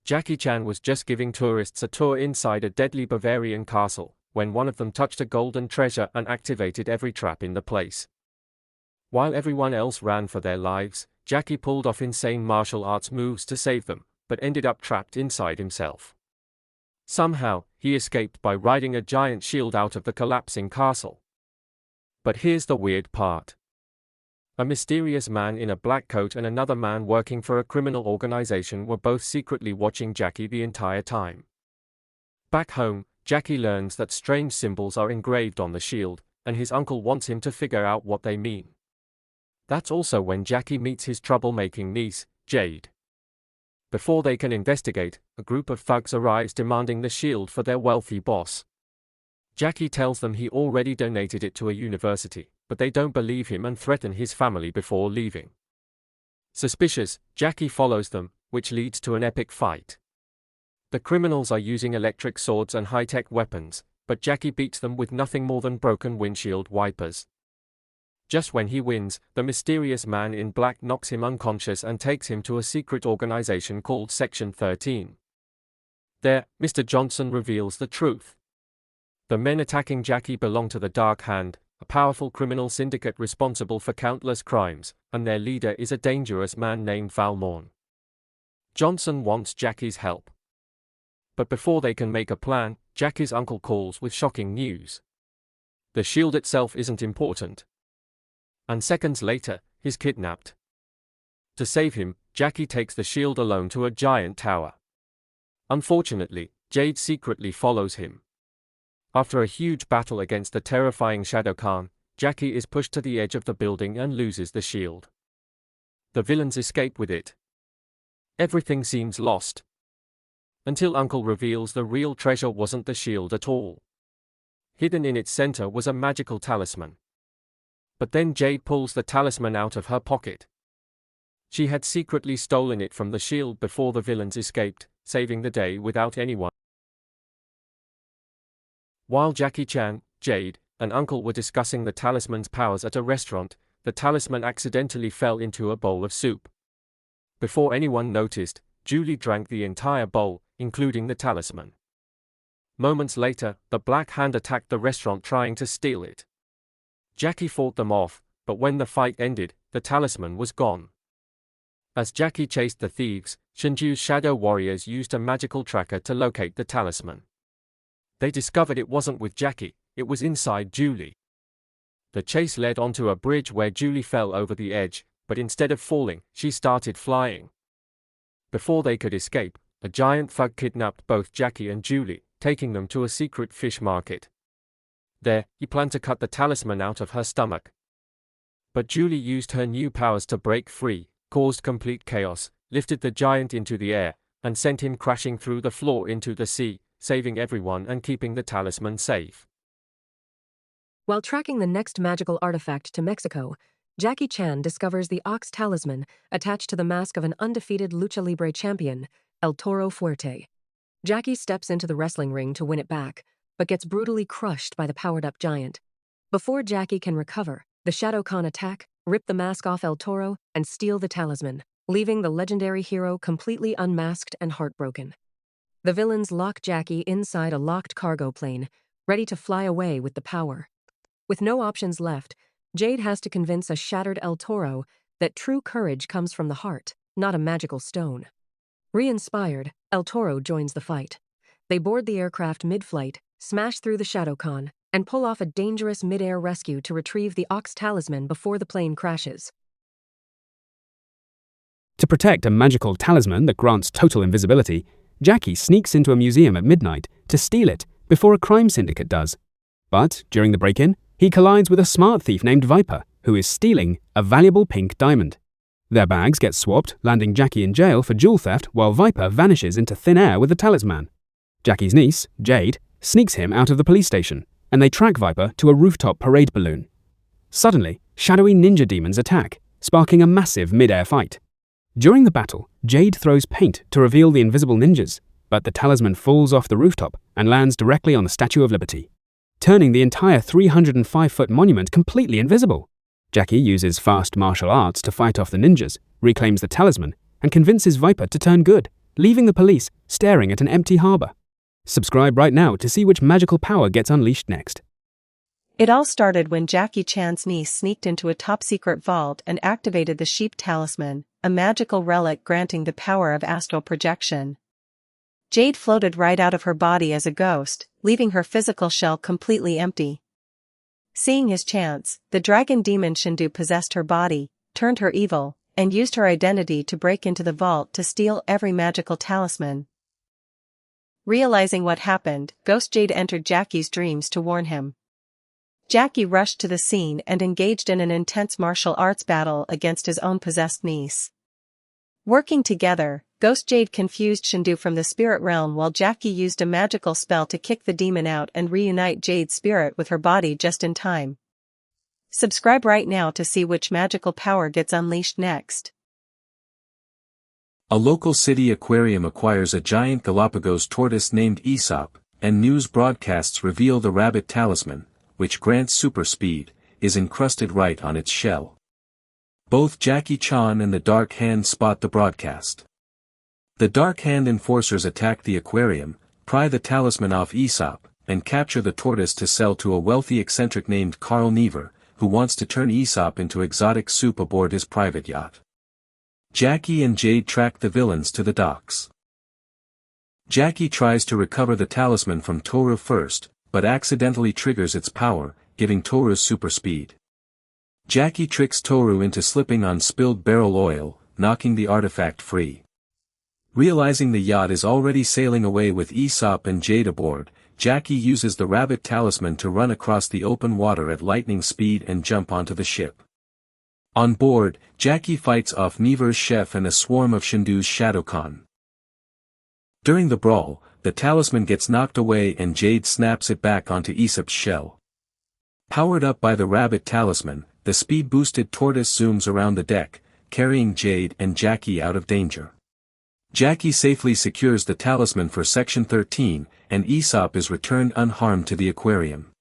Jackie Chan was just giving tourists a tour inside a deadly Bavarian castle, when one of them touched a golden treasure and activated every trap in the place. While everyone else ran for their lives, Jackie pulled off insane martial arts moves to save them, but ended up trapped inside himself. Somehow, he escaped by riding a giant shield out of the collapsing castle. But here's the weird part. A mysterious man in a black coat and another man working for a criminal organization were both secretly watching Jackie the entire time. Back home, Jackie learns that strange symbols are engraved on the shield, and his uncle wants him to figure out what they mean. That's also when Jackie meets his troublemaking niece, Jade. Before they can investigate, a group of thugs arrives demanding the shield for their wealthy boss. Jackie tells them he already donated it to a university, but they don't believe him and threaten his family before leaving. Suspicious, Jackie follows them, which leads to an epic fight. The criminals are using electric swords and high-tech weapons, but Jackie beats them with nothing more than broken windshield wipers. Just when he wins, the mysterious man in black knocks him unconscious and takes him to a secret organization called Section 13. There, Mr. Johnson reveals the truth. The men attacking Jackie belong to the Dark Hand, a powerful criminal syndicate responsible for countless crimes, and their leader is a dangerous man named Valmorn. Johnson wants Jackie's help. But before they can make a plan, Jackie's uncle calls with shocking news. The shield itself isn't important. And seconds later, he's kidnapped. To save him, Jackie takes the shield alone to a giant tower. Unfortunately, Jade secretly follows him. After a huge battle against the terrifying Shadow Khan, Jackie is pushed to the edge of the building and loses the shield. The villains escape with it. Everything seems lost. Until Uncle reveals the real treasure wasn't the shield at all. Hidden in its center was a magical talisman. But then Jade pulls the talisman out of her pocket. She had secretly stolen it from the shield before the villains escaped, saving the day without anyone. While Jackie Chan, Jade, and Uncle were discussing the talisman's powers at a restaurant, the talisman accidentally fell into a bowl of soup. Before anyone noticed, Julie drank the entire bowl, including the talisman. Moments later, the Black Hand attacked the restaurant trying to steal it. Jackie fought them off, but when the fight ended, the talisman was gone. As Jackie chased the thieves, Shinju's shadow warriors used a magical tracker to locate the talisman. They discovered it wasn't with Jackie, it was inside Julie. The chase led onto a bridge where Julie fell over the edge, but instead of falling, she started flying. Before they could escape, a giant thug kidnapped both Jackie and Julie, taking them to a secret fish market. There, he planned to cut the talisman out of her stomach. But Julie used her new powers to break free, caused complete chaos, lifted the giant into the air, and sent him crashing through the floor into the sea, saving everyone and keeping the talisman safe. While tracking the next magical artifact to Mexico, Jackie Chan discovers the Ox Talisman attached to the mask of an undefeated lucha libre champion, El Toro Fuerte. Jackie steps into the wrestling ring to win it back, but gets brutally crushed by the powered-up giant. Before Jackie can recover, the Shadow Khan attack, rip the mask off El Toro, and steal the talisman, leaving the legendary hero completely unmasked and heartbroken. The villains lock Jackie inside a locked cargo plane, ready to fly away with the power. With no options left, Jade has to convince a shattered El Toro that true courage comes from the heart, not a magical stone. Re-inspired, El Toro joins the fight. They board the aircraft mid-flight, smash through the Shadow Khan, and pull off a dangerous mid-air rescue to retrieve the Ox Talisman before the plane crashes. To protect a magical talisman that grants total invisibility, Jackie sneaks into a museum at midnight to steal it before a crime syndicate does. But during the break-in, he collides with a smart thief named Viper, who is stealing a valuable pink diamond. Their bags get swapped, landing Jackie in jail for jewel theft while Viper vanishes into thin air with the talisman. Jackie's niece, Jade, sneaks him out of the police station, and they track Viper to a rooftop parade balloon. Suddenly, shadowy ninja demons attack, sparking a massive mid-air fight. During the battle, Jade throws paint to reveal the invisible ninjas, but the talisman falls off the rooftop and lands directly on the Statue of Liberty, turning the entire 305-foot monument completely invisible. Jackie uses fast martial arts to fight off the ninjas, reclaims the talisman, and convinces Viper to turn good, leaving the police staring at an empty harbor. Subscribe right now to see which magical power gets unleashed next. It all started when Jackie Chan's niece sneaked into a top-secret vault and activated the Sheep Talisman, a magical relic granting the power of astral projection. Jade floated right out of her body as a ghost, leaving her physical shell completely empty. Seeing his chance, the dragon demon Shindu possessed her body, turned her evil, and used her identity to break into the vault to steal every magical talisman. Realizing what happened, Ghost Jade entered Jackie's dreams to warn him. Jackie rushed to the scene and engaged in an intense martial arts battle against his own possessed niece. Working together, Ghost Jade confused Shindu from the spirit realm while Jackie used a magical spell to kick the demon out and reunite Jade's spirit with her body just in time. Subscribe right now to see which magical power gets unleashed next. A local city aquarium acquires a giant Galapagos tortoise named Aesop, and news broadcasts reveal the rabbit talisman, which grants super speed, is encrusted right on its shell. Both Jackie Chan and the Dark Hand spot the broadcast. The Dark Hand enforcers attack the aquarium, pry the talisman off Aesop, and capture the tortoise to sell to a wealthy eccentric named Carl Never, who wants to turn Aesop into exotic soup aboard his private yacht. Jackie and Jade track the villains to the docks. Jackie tries to recover the talisman from Toru first, but accidentally triggers its power, giving Toru super speed. Jackie tricks Toru into slipping on spilled barrel oil, knocking the artifact free. Realizing the yacht is already sailing away with Aesop and Jade aboard, Jackie uses the rabbit talisman to run across the open water at lightning speed and jump onto the ship. On board, Jackie fights off Never's chef and a swarm of Shindu's Shadowcon. During the brawl, the talisman gets knocked away and Jade snaps it back onto Aesop's shell. Powered up by the rabbit talisman, the speed-boosted tortoise zooms around the deck, carrying Jade and Jackie out of danger. Jackie safely secures the talisman for Section 13, and Aesop is returned unharmed to the aquarium.